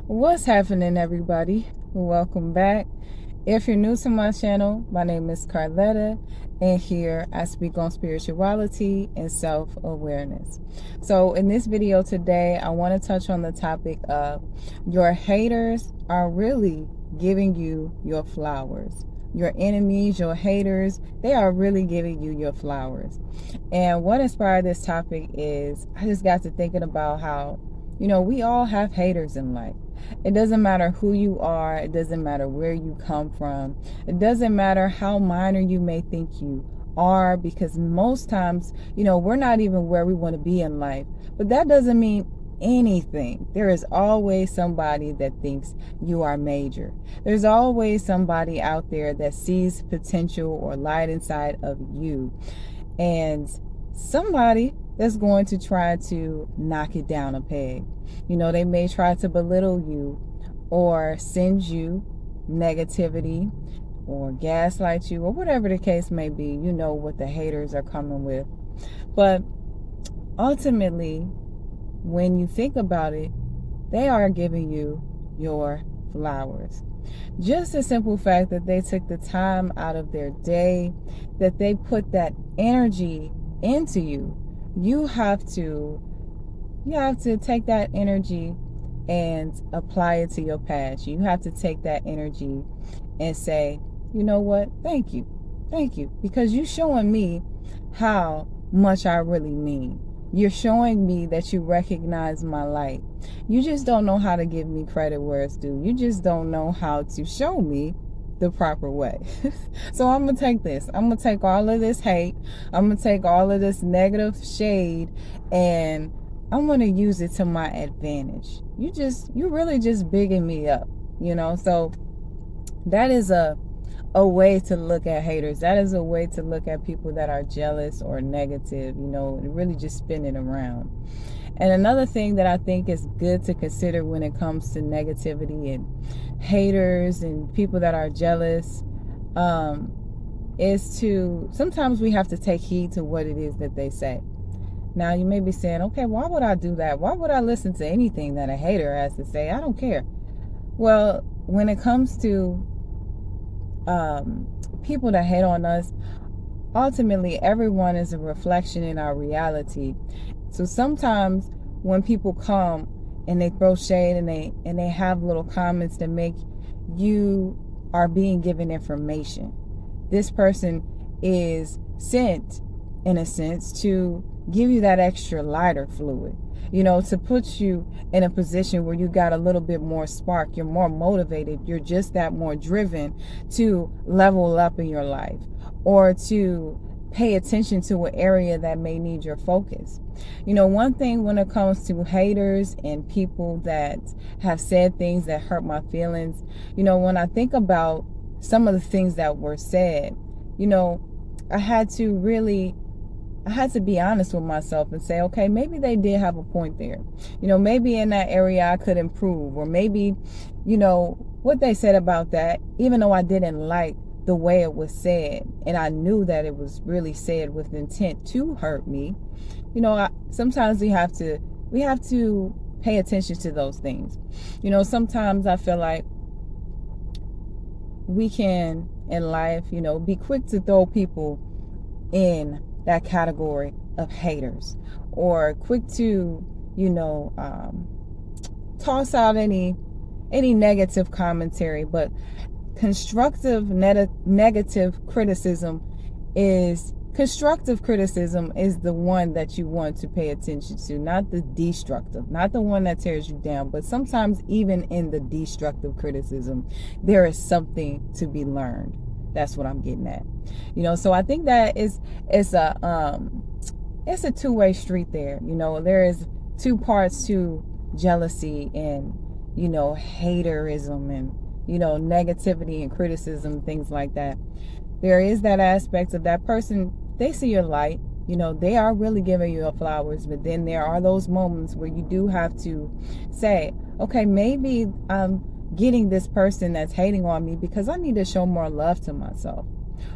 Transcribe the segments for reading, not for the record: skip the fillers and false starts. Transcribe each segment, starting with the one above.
What's happening, everybody? Welcome back. If you're new to my channel, my name is Carletta, and here I speak on spirituality and self-awareness. So in this video today, I want to touch on the topic of your haters are really giving you your flowers. Your enemies, your haters, they are really giving you your flowers. And what inspired this topic is I just got to thinking about how, we all have haters in life. It doesn't matter who you are. It doesn't matter where you come from. It doesn't matter how minor you may think you are, because most times, we're not even where we want to be in life. But that doesn't mean anything. There is always somebody that thinks you are major. There's always somebody out there that sees potential or light inside of you. And somebody that's going to try to knock it down a peg. They may try to belittle you or send you negativity or gaslight you or whatever the case may be. You know what the haters are coming with. But ultimately, when you think about it, they are giving you your flowers. Just the simple fact that they took the time out of their day, that they put that energy into you. You have to take that energy and apply it to your past. You have to take that energy and say, you know what? Thank you. Thank you. Because you're showing me how much I really mean. You're showing me that you recognize my light. You just don't know how to give me credit where it's due. You just don't know how to show me the proper way. So I'm going to take this. I'm going to take all of this hate. I'm going to take all of this negative shade, and I'm going to use it to my advantage. You're really just bigging me up, So that is a way to look at haters. That is a way to look at people that are jealous or negative, really just spin it around. And another thing that I think is good to consider when it comes to negativity and haters and people that are jealous, is to, sometimes we have to take heed to what it is that they say. Now you may be saying, okay, why would I do that? Why would I listen to anything that a hater has to say? I don't care. Well, when it comes to people that hate on us, ultimately everyone is a reflection in our reality. So sometimes when people come and they throw shade and they have little comments that make you are being given information. This person is sent, in a sense, to give you that extra lighter fluid, to put you in a position where you got a little bit more spark. You're more motivated. You're just that more driven to level up in your life or to pay attention to an area that may need your focus. One thing when it comes to haters and people that have said things that hurt my feelings, when I think about some of the things that were said, I had to be honest with myself and say, okay, maybe they did have a point there. Maybe in that area I could improve, or maybe, what they said about that, even though I didn't like the way it was said, and I knew that it was really said with intent to hurt me, sometimes we have to pay attention to those things. Sometimes I feel like we can, in life, be quick to throw people in that category of haters, or quick to, toss out any negative commentary. But constructive criticism is the one that you want to pay attention to, not the destructive, not the one that tears you down. But sometimes even in the destructive criticism, there is something to be learned. That's what I'm getting at. So I think that it's a two-way street there. There is two parts to jealousy and, haterism and, negativity and criticism, things like that. There is that aspect of that person. They see your light, they are really giving you your flowers. But then there are those moments where you do have to say, okay, maybe I'm getting this person that's hating on me because I need to show more love to myself.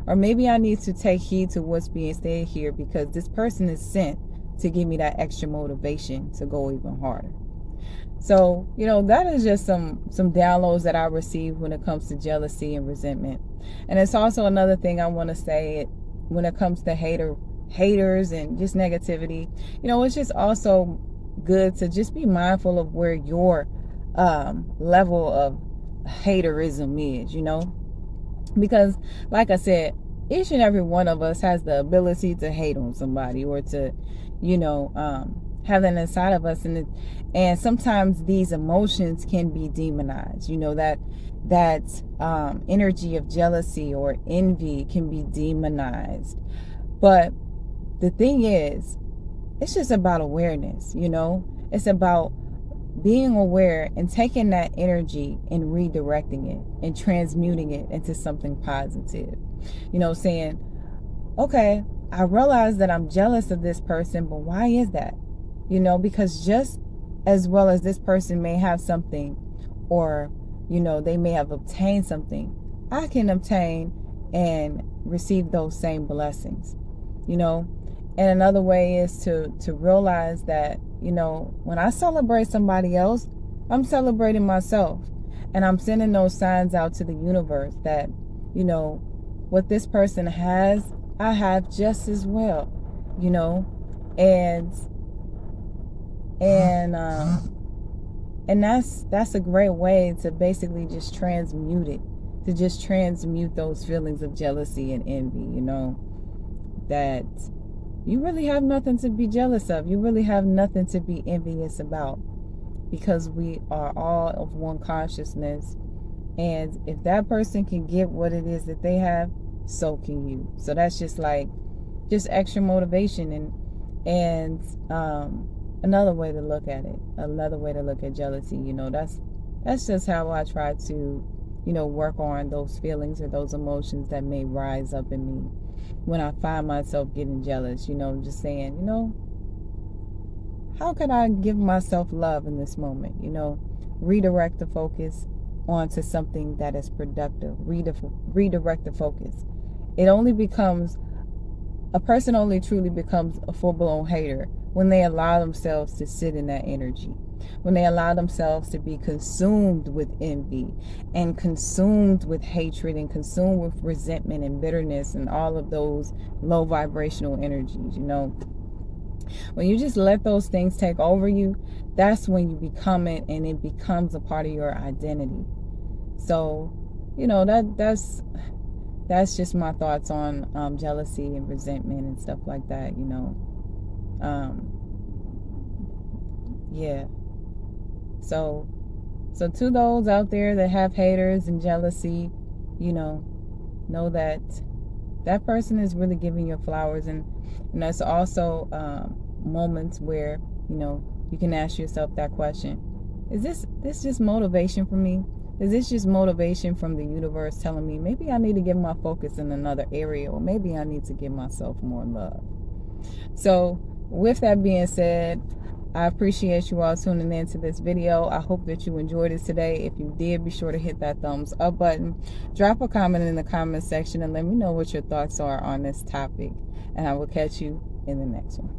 Or maybe I need to take heed to what's being said here, because this person is sent to give me that extra motivation to go even harder. So, that is just some downloads that I received when it comes to jealousy and resentment. And it's also another thing I want to say when it comes to haters and just negativity. It's just also good to just be mindful of where your level of haterism is, because like I said, each and every one of us has the ability to hate on somebody or to, have that inside of us. And sometimes these emotions can be demonized, that energy of jealousy or envy can be demonized. But the thing is, it's just about awareness, it's about being aware and taking that energy and redirecting it and transmuting it into something positive. Saying, okay, I realize that I'm jealous of this person, but why is that? Because just as well as this person may have something, or, they may have obtained something, I can obtain and receive those same blessings, And another way is to realize that, when I celebrate somebody else, I'm celebrating myself. And I'm sending those signs out to the universe that, what this person has, I have just as well, and that's a great way to basically just transmute it, to just transmute those feelings of jealousy and envy, that you really have nothing to be jealous of. You really have nothing to be envious about, because we are all of one consciousness. And if that person can get what it is that they have, so can you. So that's just extra motivation. And another way to look at it, another way to look at jealousy, that's just how I try to, work on those feelings or those emotions that may rise up in me when I find myself getting jealous, just saying, how can I give myself love in this moment? Redirect the focus onto something that is productive. Redirect the focus. A person only truly becomes a full-blown hater when they allow themselves to sit in that energy, when they allow themselves to be consumed with envy and consumed with hatred and consumed with resentment and bitterness and all of those low vibrational energies. When you just let those things take over you, that's when you become it, and it becomes a part of your identity. So, that's just my thoughts on jealousy and resentment and stuff like that. Yeah. So to those out there that have haters and jealousy, know that that person is really giving you flowers. And there's also moments where, you can ask yourself that question: is this just motivation for me? Is this just motivation from the universe telling me maybe I need to get my focus in another area, or maybe I need to give myself more love? So with that being said, I appreciate you all tuning in to this video. I hope that you enjoyed it today. If you did, be sure to hit that thumbs up button. Drop a comment in the comment section and let me know what your thoughts are on this topic. And I will catch you in the next one.